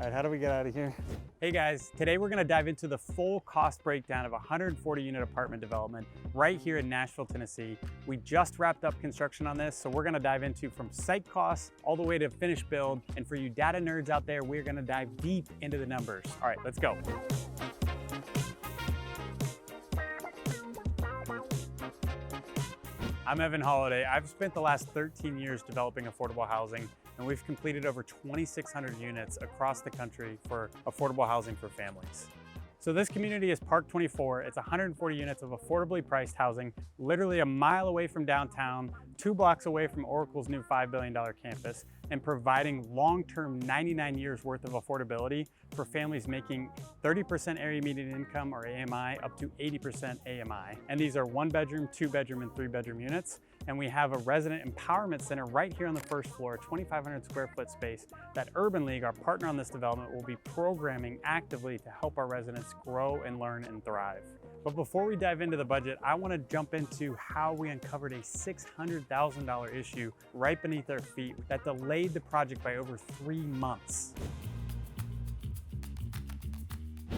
All right, how do we get out of here? Hey guys, today we're gonna dive into the full cost breakdown of a 140 unit apartment development right here in Nashville, Tennessee. We just wrapped up construction on this, so we're gonna dive into from site costs all the way to finished build. And for you data nerds out there, we're gonna dive deep into the numbers. All right, let's go. I'm Evan Holiday. I've spent the last 13 years developing affordable housing, and we've completed over 2,600 units across the country for affordable housing for families. So this community is Park 24. It's 140 units of affordably priced housing, literally a mile away from downtown, 2 blocks away from Oracle's new $5 billion campus, and providing long-term 99 years worth of affordability for families making 30% area median income or AMI up to 80% AMI. And these are 1-bedroom, 2-bedroom, and 3-bedroom units. And we have a resident empowerment center right here on the first floor, 2,500 square foot space that Urban League, our partner on this development, will be programming actively to help our residents grow and learn and thrive. But before we dive into the budget, I want to jump into how we uncovered a $600,000 issue right beneath our feet that delayed the project by over 3 months.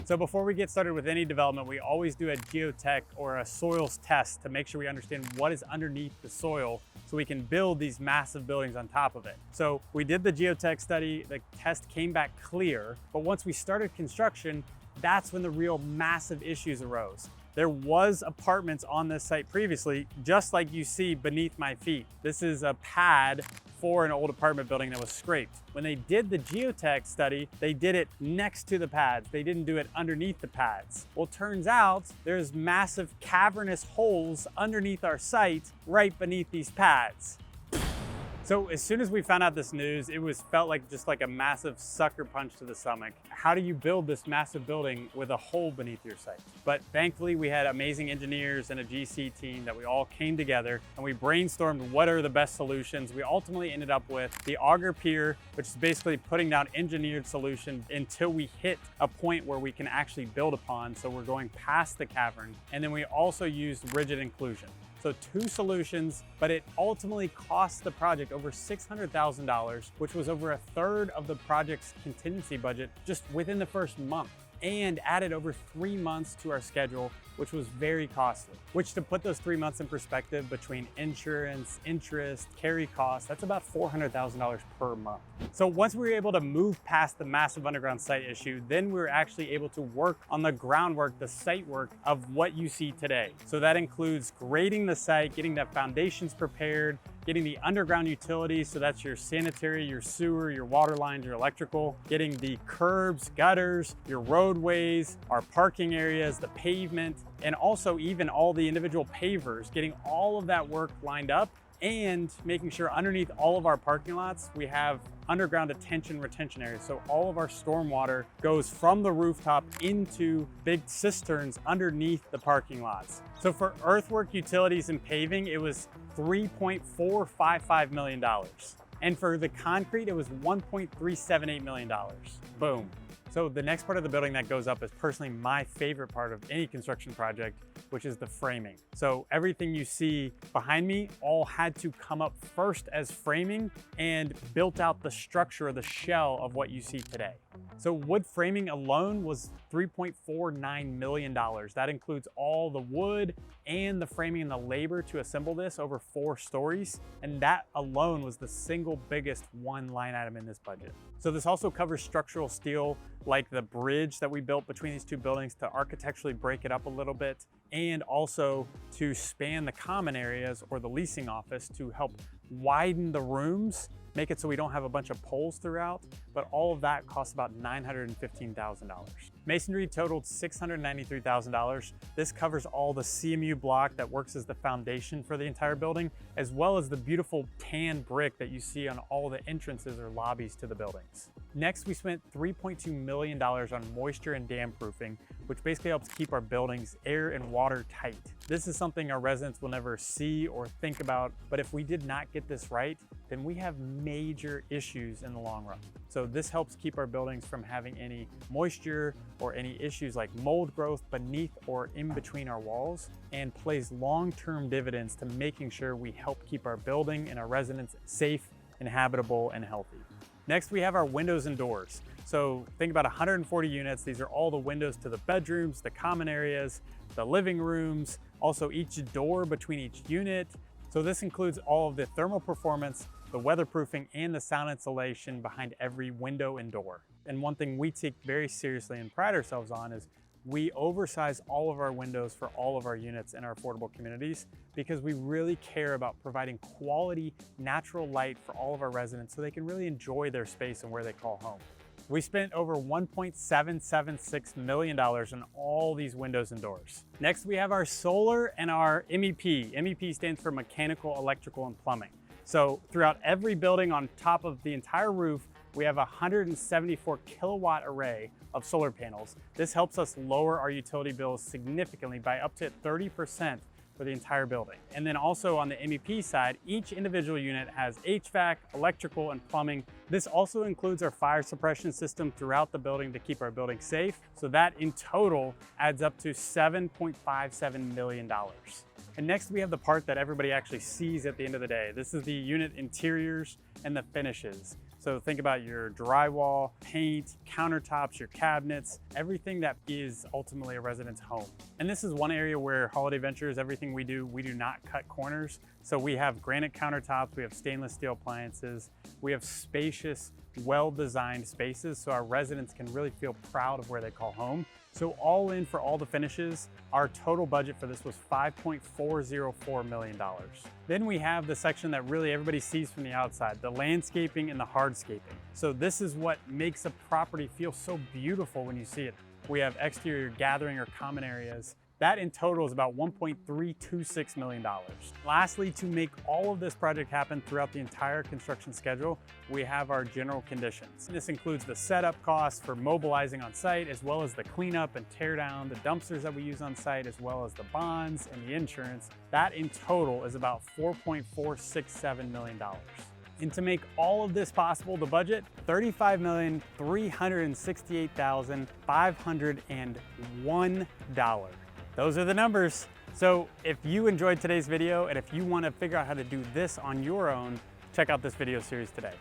So before we get started with any development, we always do a geotech or a soils test to make sure we understand what is underneath the soil so we can build these massive buildings on top of it. So we did the geotech study, the test came back clear, but once we started construction, that's when the real massive issues arose. There was apartments on this site previously, just like you see beneath my feet. This is a pad for an old apartment building that was scraped. When they did the geotech study, they did it next to the pads. They didn't do it underneath the pads. Well, turns out there's massive cavernous holes underneath our site right beneath these pads. So as soon as we found out this news, it felt like just like a massive sucker punch to the stomach. How do you build this massive building with a hole beneath your site? But thankfully we had amazing engineers and a GC team that we all came together and we brainstormed what are the best solutions. We ultimately ended up with the auger pier, which is basically putting down engineered solution until we hit a point where we can actually build upon. So we're going past the cavern. And then we also used rigid inclusion. So 2 solutions, but it ultimately cost the project over $600,000, which was over 1/3 of the project's contingency budget just within the first month, and added over 3 months to our schedule, which was very costly. Which, to put those 3 months in perspective, between insurance, interest, carry costs, that's about $400,000 per month. So once we were able to move past the massive underground site issue, then we were actually able to work on the groundwork, the site work of what you see today. So that includes grading the site, getting the foundations prepared, getting the underground utilities, so that's your sanitary, your sewer, your water lines, your electrical, getting the curbs, gutters, your roadways, our parking areas, the pavement, and also even all the individual pavers, getting all of that work lined up and making sure underneath all of our parking lots, we have underground detention retention areas. So all of our stormwater goes from the rooftop into big cisterns underneath the parking lots. So for earthwork, utilities, and paving, it was $3.455 million. And for the concrete, it was $1.378 million. Boom. So the next part of the building that goes up is personally my favorite part of any construction project, which is the framing. So everything you see behind me all had to come up first as framing and built out the structure or the shell of what you see today. So wood framing alone was $3.49 million. That includes all the wood and the framing and the labor to assemble this over 4 stories. And that alone was the single biggest one line item in this budget. So this also covers structural steel, like the bridge that we built between these 2 buildings to architecturally break it up a little bit, and also to span the common areas or the leasing office to help widen the rooms, make it so we don't have a bunch of poles throughout, but all of that costs about $915,000. Masonry totaled $693,000. This covers all the CMU block that works as the foundation for the entire building, as well as the beautiful tan brick that you see on all the entrances or lobbies to the buildings. Next, we spent $3.2 million on moisture and dam proofing, which basically helps keep our buildings air and water tight. This is something our residents will never see or think about, but if we did not get this right, then we have major issues in the long run. So this helps keep our buildings from having any moisture or any issues like mold growth beneath or in between our walls, and plays long-term dividends to making sure we help keep our building and our residents safe, inhabitable, and healthy. Next, we have our windows and doors. So think about 140 units. These are all the windows to the bedrooms, the common areas, the living rooms, also each door between each unit. So this includes all of the thermal performance, the weatherproofing, and the sound insulation behind every window and door. And one thing we take very seriously and pride ourselves on is we oversize all of our windows for all of our units in our affordable communities because we really care about providing quality, natural light for all of our residents so they can really enjoy their space and where they call home. We spent over $1.776 million on all these windows and doors. Next, we have our solar and our MEP. MEP stands for mechanical, electrical, and plumbing. So throughout every building on top of the entire roof, we have a 174 kilowatt array of solar panels. This helps us lower our utility bills significantly by up to 30% for the entire building. And then also on the MEP side, each individual unit has HVAC, electrical, and plumbing. This also includes our fire suppression system throughout the building to keep our building safe. So that in total adds up to $7.57 million. And next we have the part that everybody actually sees at the end of the day. This is the unit interiors and the finishes. So think about your drywall, paint, countertops, your cabinets, everything that is ultimately a resident's home. And this is one area where Holiday Ventures, everything we do not cut corners. So we have granite countertops, we have stainless steel appliances, we have spacious, well-designed spaces so our residents can really feel proud of where they call home. So all in for all the finishes, our total budget for this was $5.404 million. Then we have the section that really everybody sees from the outside, the landscaping and the hardscaping. So this is what makes a property feel so beautiful when you see it. We have exterior gathering or common areas. That in total is about $1.326 million. Lastly, to make all of this project happen throughout the entire construction schedule, we have our general conditions. This includes the setup costs for mobilizing on site, as well as the cleanup and tear down, the dumpsters that we use on site, as well as the bonds and the insurance. That in total is about $4.467 million. And to make all of this possible, the budget, $35,368,501. Those are the numbers. So if you enjoyed today's video and if you want to figure out how to do this on your own, check out this video series today.